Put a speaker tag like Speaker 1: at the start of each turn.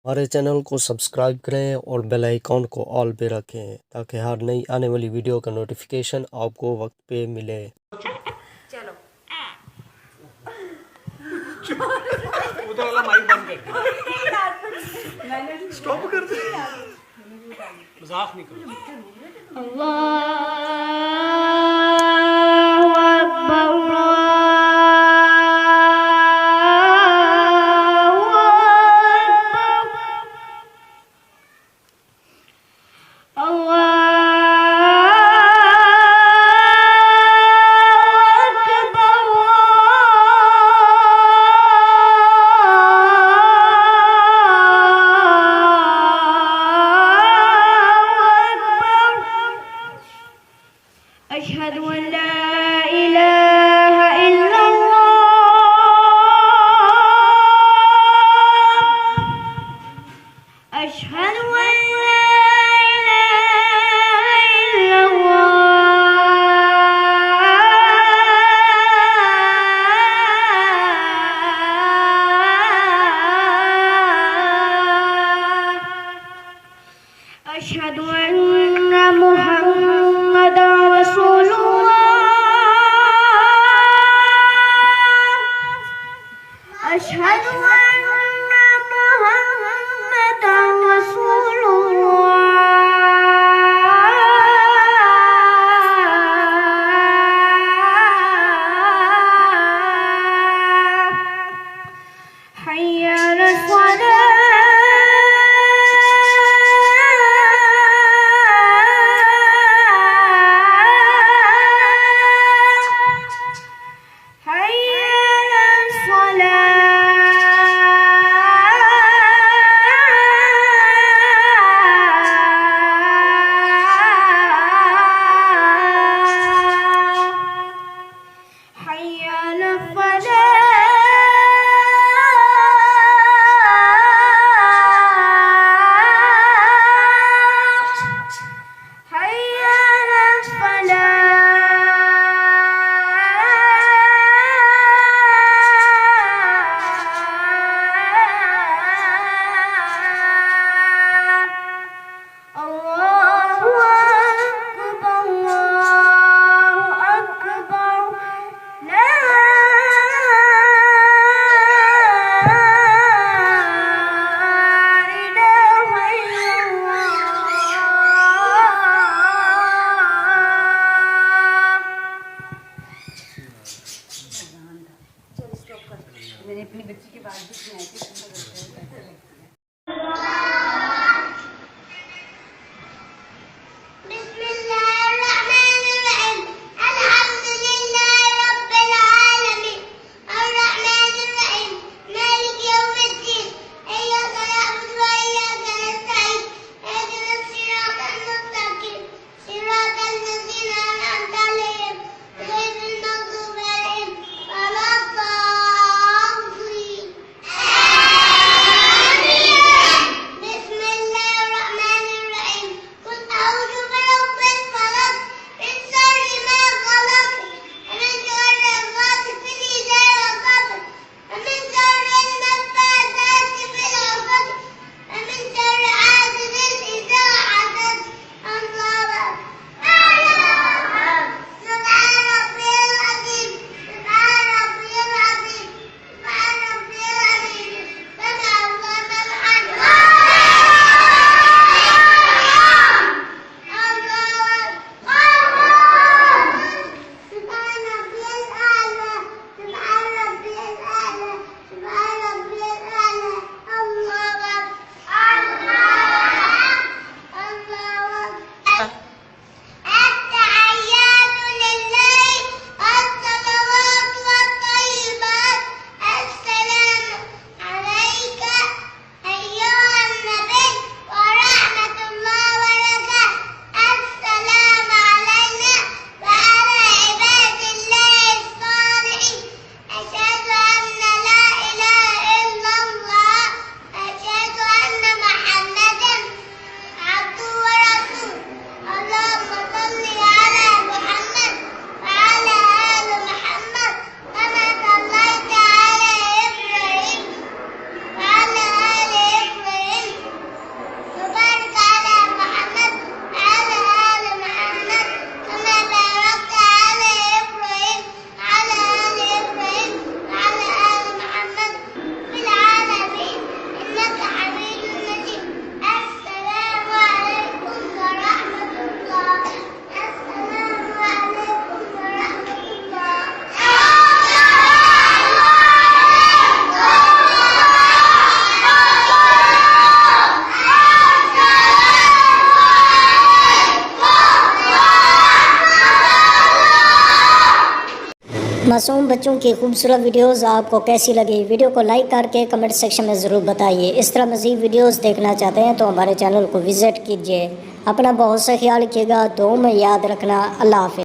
Speaker 1: हमारे चैनल को सब्सक्राइब करें और बेल आइकॉन को ऑल पे रखें ताकि हर नई आने वाली वीडियो का नोटिफिकेशन आपको वक्त पे मिले।
Speaker 2: चलो
Speaker 3: उधर वाला माइक बंद कर स्टॉप कर दे मजाक नहीं करो।
Speaker 2: أشهد أن لا إله إلا الله أشهد أن لا إله إلا الله أشهد أن محمدا رسول الله أشهد أن محمدا رسول
Speaker 4: मासूम बच्चों की खूबसूरत वीडियोस आपको कैसी लगी? वीडियो को लाइक करके कमेंट सेक्शन में ज़रूर बताइए। इस तरह मज़ीद वीडियोस देखना चाहते हैं तो हमारे चैनल को विज़िट कीजिए। अपना बहुत सा ख्याल रखिएगा। दुआ में याद रखना। अल्लाह हाफ़िज़।